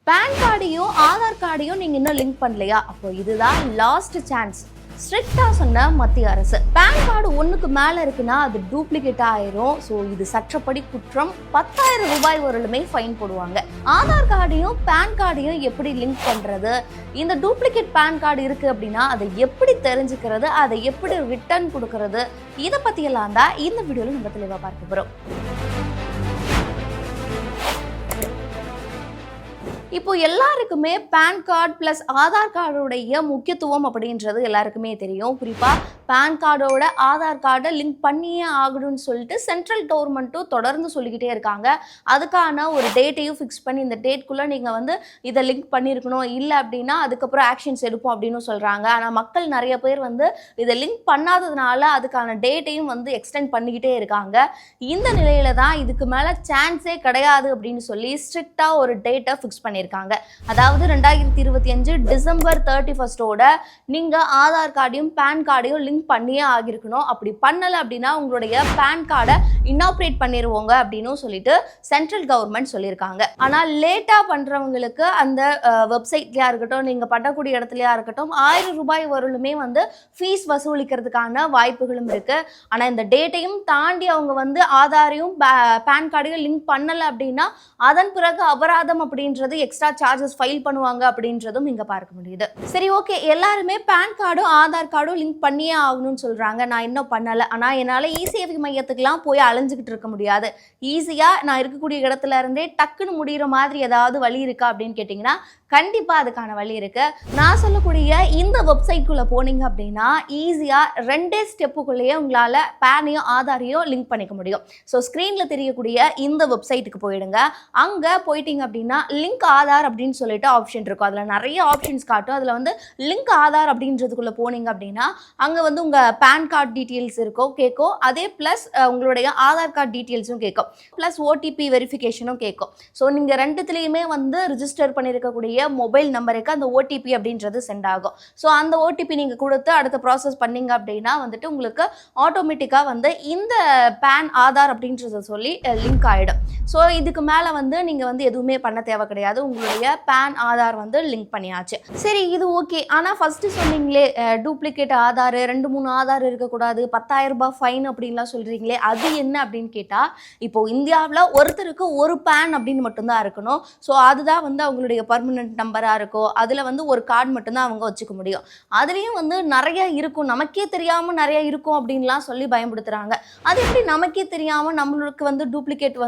Pan கார்டையும் Aadhaar கார்டையும் நீங்க இன்னும் link பண்ணலையா? அப்போ இதுதான் லாஸ்ட் சான்ஸ். ஸ்ட்ரிக்டா சொன்ன மத்திய அரசு பேன் கார்டு ஒன்றுக்கு மேலே இருக்குன்னா அது டூப்ளிகேட்டாக ஆயிரும். ஸோ இது சட்டப்படி குற்றம். 10,000 ரூபாய் வரலுமே ஃபைன் போடுவாங்க. ஆதார் கார்டையும் பேன் கார்டையும் எப்படி லிங்க் பண்ணுறது, இந்த டூப்ளிகேட் பேன் கார்டு இருக்குது அப்படின்னா அதை எப்படி தெரிஞ்சுக்கிறது, அதை எப்படி ரிட்டர்ன் கொடுக்கறது, இதை பற்றியெல்லாம் தான் இந்த வீடியோவில் நம்ம தெளிவாக பார்க்க போகிறோம். இப்போ எல்லாருக்குமே பேன் கார்டு ப்ளஸ் ஆதார் கார்டுடைய முக்கியத்துவம் அப்படின்றது எல்லாருக்குமே தெரியும். குறிப்பாக பேன் கார்டோட ஆதார் கார்டை லிங்க் பண்ணியே ஆகணும்னு சொல்லிட்டு சென்ட்ரல் கவர்மெண்ட்டும் தொடர்ந்து சொல்லிக்கிட்டே இருக்காங்க. அதுக்கான ஒரு டேட்டையும் ஃபிக்ஸ் பண்ணி இந்த டேட்குள்ளே நீங்கள் இதை லிங்க் பண்ணியிருக்கணும், இல்லை அப்படின்னா அதுக்கப்புறம் ஆக்ஷன்ஸ் எடுப்போம் அப்படின்னு சொல்கிறாங்க. ஆனால் மக்கள் நிறைய பேர் இதை லிங்க் பண்ணாததுனால அதுக்கான டேட்டையும் எக்ஸ்டெண்ட் பண்ணிக்கிட்டே இருக்காங்க. இந்த நிலையில தான் இதுக்கு மேலே சான்ஸே கிடையாது அப்படின்னு சொல்லி ஸ்ட்ரிக்டாக ஒரு டேட்டை ஃபிக்ஸ் பண்ணியிருக்காங்க. அதாவது 2025 டிசம்பர் 31 நீங்க ஆதார் கார்டையும் பேன் கார்டையும் லிங்க் பண்ணியே ஆகிருக்கணும். அப்படி பண்ணல அப்படின்னா உங்களுடைய பேன் கார்டை இன்னாப்ரேட் பண்ணிடுவோங்க அப்படின்னு சொல்லிட்டு சென்ட்ரல் கவர்மெண்ட் சொல்லியிருக்காங்க. ஆனால் லேட்டா பண்றவங்களுக்கு அந்த வெப்சைட்லயா இருக்கட்டும், நீங்க பண்ணக்கூடிய இடத்துலயா இருக்கட்டும் 1000 ரூபாய் வரலுமே ஃபீஸ் வசூலிக்கிறதுக்கான வாய்ப்புகளும் இருக்கு. ஆனா இந்த டேட்டையும் தாண்டி அவங்க ஆதாரையும் பேன் கார்டையும் லிங்க் பண்ணல அப்படின்னா அதன் பிறகு அபராதம் அப்படின்றது எக்ஸ்ட்ரா சார்ஜஸ் ஃபைல் பண்ணுவாங்க அப்படின்றதும் இங்க பார்க்க முடியுது. சரி, ஓகே, எல்லாருமே பேன் கார்டும் ஆதார் கார்டும் லிங்க் பண்ணியே ஆகணும்னு சொல்றாங்க. நான் இன்னும் பண்ணல. ஆனா என்னால இ-சேவை மையத்துக்குலாம் போய் அலைஞ்சுக்கிட்டு இருக்க முடியாது. ஈஸியா நான் இருக்கக்கூடிய இடத்துல இருந்தே டக்குன்னு முடிகிற மாதிரி ஏதாவது வழி இருக்கா அப்படின்னு கேட்டிங்கன்னா கண்டிப்பா அதுக்கான வழி இருக்கு. நான் சொல்லக்கூடிய இந்த வெப்சைட்குள்ள போனீங்க அப்படின்னா ஈஸியா 2 ஸ்டெப்புக்குள்ளேயே உங்களால பேனையும் ஆதாரையும் லிங்க் பண்ணிக்க முடியும். ஸோ ஸ்க்ரீன்ல தெரியக்கூடிய இந்த வெப்சைட்டுக்கு போயிடுங்க. அங்க போயிட்டீங்க அப்படின்னா லிங்க் ஆதார் அப்படின்னு சொல்லிட்டு ஆப்ஷன் இருக்கும். அதில் நிறைய ஆப்ஷன்ஸ் காட்டும். அதில் லிங்க் ஆதார் அப்படின்றதுக்குள்ள போனீங்க அப்படின்னா அங்கே உங்க பேன் கார்டு டீட்டெயில்ஸ் இருக்கும் கேட்கும். அதே ப்ளஸ் உங்களுடைய ஆதார் கார்டு டீட்டெயில்ஸும் கேட்கும். ப்ளஸ் ஓடிபி வெரிஃபிகேஷனும் கேட்கும். ஸோ நீங்கள் ரெண்டுத்துலேயுமே ரிஜிஸ்டர் பண்ணியிருக்கக்கூடிய மொபைல் நம்பருக்கு அந்த ஓடிபி அப்படின்றது சென்ட் ஆகும். ஸோ அந்த ஓடிபி நீங்கள் கொடுத்து அடுத்த ப்ராசஸ் பண்ணீங்க அப்படின்னா உங்களுக்கு ஆட்டோமேட்டிக்காக இந்த பேன் ஆதார் அப்படின்றத சொல்லி லிங்க் ஆகிடும். ஸோ இதுக்கு மேலே நீங்கள் எதுவுமே பண்ண தேவை கிடையாது. உங்களுடைய பேன் ஆதார் லிங்க் பண்ணியாச்சு. சரி, இது ஓகே. ஆனால் ஃபர்ஸ்ட் சொன்னீங்களே டூப்ளிகேட் ஆதார் 2-3 ஆதார் இருக்கக்கூடாது, 10,000 ரூபாய் ஃபைன் அப்படின்லாம் சொல்கிறீங்களே, அது என்ன அப்படின்னு கேட்டால் இப்போ இந்தியாவில் ஒருத்தருக்கு ஒரு பேன் அப்படின்னு மட்டும்தான் இருக்கணும். ஸோ அதுதான் அவங்களுடைய பர்மனன்ட் நம்பராக இருக்கும். அதில் ஒரு கார்டு மட்டும்தான் அவங்க வச்சுக்க முடியும். அதுலேயும் நிறைய இருக்கும், நமக்கே தெரியாமல் நிறைய இருக்கும் அப்படின்லாம் சொல்லி பயன்படுத்துகிறாங்க. அது எப்படி நமக்கே தெரியாமல் நம்மளுக்கு டூப்ளிகேட்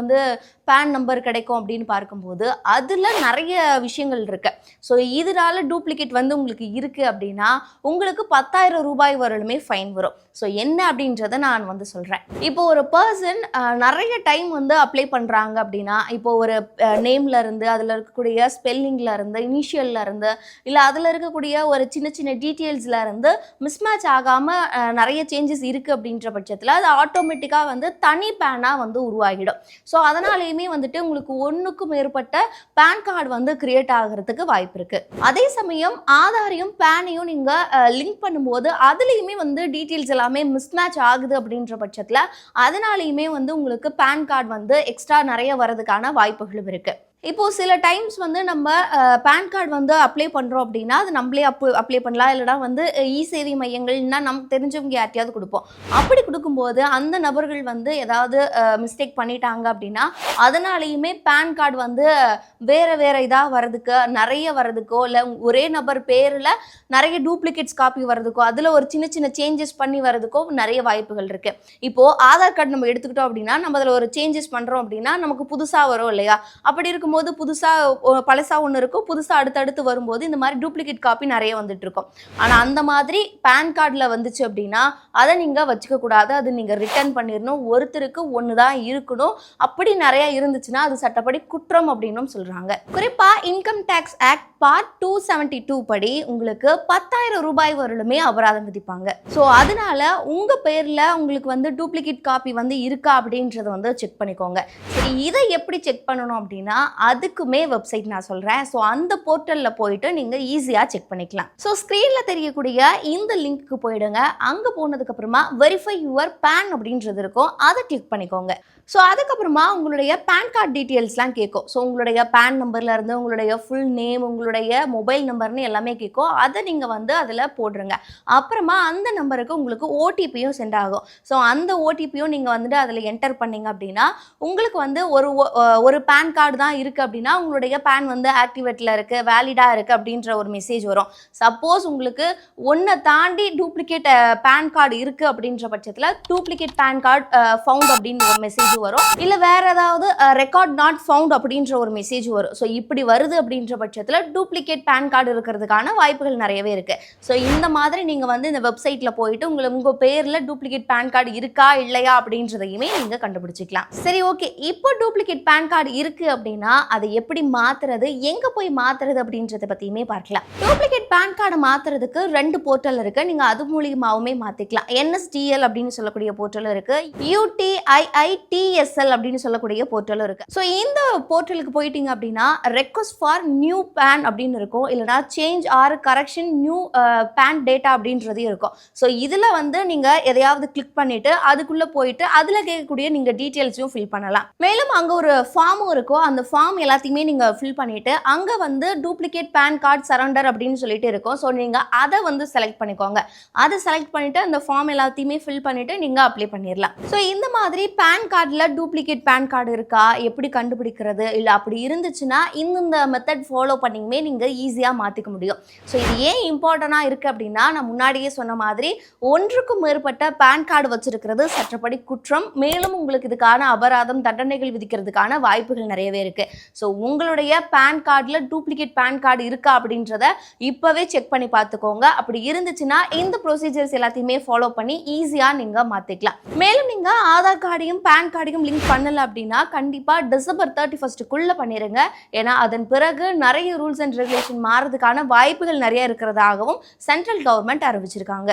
பேன் நம்பர் கிடைக்கும் அப்படின்னு பார்க்கும்போது அதில் நிறைய விஷயங்கள் இருக்கு. ஸோ இதனால டூப்ளிகேட் உங்களுக்கு இருக்கு அப்படின்னா உங்களுக்கு 10,000 ரூபாய் வரலுமே ஃபைன் வரும். ஸோ என்ன அப்படின்றத நான் சொல்கிறேன். இப்போ ஒரு பர்சன் நிறைய டைம் அப்ளை பண்ணுறாங்க அப்படின்னா, இப்போ ஒரு நேம்ல இருந்து அதில் இருக்கக்கூடிய ஸ்பெல்லிங்ல இருந்து இனிஷியல்ல இருந்து இல்லை அதில் இருக்கக்கூடிய ஒரு சின்ன சின்ன டீட்டெயில்ஸ்ல இருந்து மிஸ்மேட்ச் ஆகாமல் நிறைய சேஞ்சஸ் இருக்குது அப்படின்ற பட்சத்தில் அது ஆட்டோமேட்டிக்காக தனி பேனாக உருவாகிடும். ஸோ அதனாலேயுமே உங்களுக்கு ஒன்றுக்கும் மேற்பட்ட பேன் கார்டு கிரியேட் ஆகிறதுக்கு வாய்ப்பு இருக்குது. அதே சமயம் ஆதாரையும் பேனையும் நீங்கள் லிங்க் பண்ணும்போது அதுலேயுமே டீட்டெயில்ஸ் எல்லாமே மிஸ்மேட்ச் ஆகுது அப்படின்ற பட்சத்தில் அதனாலேயுமே உங்களுக்கு பேன் கார்டு எக்ஸ்ட்ரா நிறைய வரதுக்கான வாய்ப்புகளும் இருக்குது. இப்போது சில டைம்ஸ் நம்ம பேன் கார்டு அப்ளை பண்ணுறோம் அப்படின்னா அது நம்மளே அப்ளை பண்ணலாம், இல்லைனா இ-சேவை மையங்கள்னா நமக்கு தெரிஞ்சவங்க யார்ட்டையாவது கொடுப்போம். அப்படி கொடுக்கும்போது அந்த நபர்கள் ஏதாவது மிஸ்டேக் பண்ணிட்டாங்க அப்படின்னா அதனாலேயுமே பேன் கார்டு வேறு இதாக வர்றதுக்கு நிறைய வர்றதுக்கோ, இல்லை ஒரே நபர் பேரில் நிறைய டூப்ளிகேட்ஸ் காப்பி வர்றதுக்கோ, அதில் ஒரு சின்ன சின்ன சேஞ்சஸ் பண்ணி வர்றதுக்கோ நிறைய வாய்ப்புகள் இருக்குது. இப்போது ஆதார் கார்டு நம்ம எடுத்துக்கிட்டோம் அப்படின்னா நம்ம அதில் ஒரு சேஞ்சஸ் பண்ணுறோம் அப்படின்னா நமக்கு புதுசாக வரும் இல்லையா? அப்படி இருக்கும் போது புதுசாக பழசாக ஒன்று இருக்கும், புதுசாக அடுத்தடுத்து வரும்போது இந்த மாதிரி டூப்ளிகேட் காப்பி நிறைய வந்துட்டு இருக்கும். ஆனால் அந்த மாதிரி பேன் கார்டில் வந்துச்சு அப்படின்னா அதை நீங்கள் வச்சுக்க கூடாது, அது நீங்கள் ரிட்டர்ன் பண்ணிடணும். ஒருத்தருக்கு ஒன்று தான் இருக்கணும். அப்படி நிறைய இருந்துச்சுன்னா அது சட்டப்படி குற்றம் அப்படின்னும் சொல்கிறாங்க. குறிப்பாக இன்கம் டேக்ஸ் ஆக்ட் பார்ட் 272 படி உங்களுக்கு 10,000 ரூபாய் வரலுமே அபராதம் விதிப்பாங்க. ஸோ அதனால உங்கள் பேரில் உங்களுக்கு டூப்ளிகேட் காப்பி இருக்கா அப்படின்றத செக் பண்ணிக்கோங்க. சரி, இதை எப்படி செக் பண்ணணும் அப்படின்னா அதுக்குமே வெப்சைட் நான் சொல்கிறேன். ஸோ அந்த போர்ட்டலில் போயிட்டு நீங்கள் ஈஸியாக செக் பண்ணிக்கலாம். ஸோ ஸ்க்ரீனில் தெரியக்கூடிய இந்த லிங்க்கு போயிடுங்க. அங்கே போனதுக்கப்புறமா வெரிஃபை யுவர் பேன் அப்படின்றது இருக்கும், அதை கிளிக் பண்ணிக்கோங்க. ஸோ அதுக்கப்புறமா உங்களுடைய பேன் கார்டு டீட்டெயில்ஸ்லாம் கேட்கும். ஸோ உங்களுடைய பேன் நம்பர்லேருந்து உங்களுடைய ஃபுல் நேம், உங்களுடைய மொபைல் நம்பர்னு எல்லாமே கேட்கும். அதை நீங்கள் வந்து அதில் போடுறங்க. அப்புறமா அந்த நம்பருக்கு உங்களுக்கு ஓடிபியும் சென்ட் ஆகும். ஸோ அந்த ஓடிபியும் நீங்கள் வந்துட்டு அதில் என்டர் பண்ணீங்க அப்படின்னா உங்களுக்கு வந்து ஒரு பேன் கார்டு தான் இருக்குது அப்படின்னா உங்களுடைய பேன் வந்து ஆக்டிவேட்டில் இருக்குது, வேலிடாக இருக்குது அப்படின்ற ஒரு மெசேஜ் வரும். சப்போஸ் உங்களுக்கு ஒன்றை தாண்டி டூப்ளிகேட் பேன் கார்டு இருக்குது அப்படின்ற பட்சத்தில் டூப்ளிகேட் பேன் கார்டு ஃபவுண்ட் அப்படின்ற ஒரு மெசேஜ் வரும். இல்லை வேற ஏதாவது ரெக்கார்ட் நாட் ஃபவுண்ட் அப்படின்ற ஒரு மெசேஜ் வரும். ஸோ இப்படி வருது அப்படின்ற பட்சத்தில் டூப்ளிகேட் பேன் கார்டு இருக்கிறதுக்கான வாய்ப்புகள் நிறையவே இருக்கு. ஸோ இந்த மாதிரி நீங்க வந்து இந்த வெப்சைட்ல போயிட்டு உங்க பேர்ல டூப்ளிகேட் பேன் கார்டு இருக்கா இல்லையா அப்படின்றதையுமே நீங்க கண்டுபிடிச்சிக்கலாம். சரி, ஓகே. இப்போ டூப்ளிகேட் பேன் கார்டு இருக்கு அப்படின்னா அதை எப்படி மாத்துறது, எங்க போய் மாத்துறது அப்படின்றத பத்தியுமே பார்க்கலாம். டூப்ளிகேட் பேன் கார்டை மாத்துறதுக்கு 2 போர்ட்டல் இருக்கு. நீங்க அது மூலியமாவுமே மாத்திக்கலாம். NSDL அப்படின்னு சொல்லக்கூடிய போர்ட்டல் இருக்கு, UTIITSL அப்படின்னு சொல்லக்கூடிய போர்ட்டலும் இருக்கு. ஸோ இந்த போர்ட்டலுக்கு போயிட்டீங்க அப்படின்னா ரெக்வஸ்ட் ஃபார் நியூ பேன் அப்படின்னு இருக்கும், இல்லைனா change or correction new PAN data அப்படின்றது இருக்கும். ஸோ இதில் வந்து நீங்கள் எதையாவது கிளிக் பண்ணிட்டு அதுக்குள்ளே போயிட்டு அதில் கேட்கக்கூடிய நீங்கள் டீட்டெயில்ஸையும் ஃபில் பண்ணலாம். மேலும் அங்கே ஒரு ஃபார்மும் இருக்கும். அந்த ஃபார்ம் எல்லாத்தையுமே நீங்கள் ஃபில் பண்ணிட்டு அங்கே வந்து டூப்ளிகேட் பேன் கார்டு சரண்டர் அப்படின்னு சொல்லிட்டு இருக்கும். ஸோ நீங்கள் அதை வந்து செலக்ட் பண்ணிக்கோங்க. அதை செலக்ட் பண்ணிட்டு அந்த ஃபார்ம் எல்லாத்தையுமே ஃபில் பண்ணிட்டு நீங்கள் அப்ளை பண்ணிடலாம். ஸோ இந்த மாதிரி பேன் கார்டில் டூப்ளிகேட் பேன் கார்டு இருக்கா, எப்படி கண்டுபிடிக்கிறது, இல்லை அப்படி இருந்துச்சுன்னா இந்த மெத்தட் ஃபாலோ பண்ணியுமே நீங்கள் ஈஸியாக மாற்றிக்க முடியும். ஸோ இது ஏன் இம்பார்ட்டண்டாக இருக்குது அப்படின்னா, நான் முன்னாடியே சொன்ன மாதிரி ஒன்றுக்கும் மேற்பட்ட பேன் கார்டு வச்சிருக்கிறது சட்டப்படி குற்றம். மேலும் உங்களுக்கு இதுக்கான அபராதம், தண்டனைகள் விதிக்கிறதுக்கான வாய்ப்புகள் நிறையவே இருக்குது. ஸோ உங்களுடைய பேன் கார்டில் டூப்ளிகேட் பேன் கார்டு இருக்கா அப்படின்றத இப்போவே செக் பண்ணி பார்த்துக்கோங்க. அப்படி இருந்துச்சுன்னா இந்த ப்ரொசீஜர்ஸ் எல்லாத்தையுமே ஃபாலோ பண்ணி ஈஸியாக நீங்கள் மாற்றிக்கலாம். மேலும் நீங்கள் ஆதார் கார்டையும் பேன் கார்டையும் லிங்க் பண்ணலை அப்படின்னா கண்டிப்பாக டிசம்பர் 31க்குள்ளே பண்ணிடுங்க. ஏன்னா அதன் பிறகு நிறைய ரூல்ஸ் அண்ட் ரெகுலேஷன் மாறதுக்கான வாய்ப்புகள் நிறைய இருக்கிறதாகவும் சென்ட்ரல் கவர்மெண்ட் அறிவிச்சிருக்காங்க.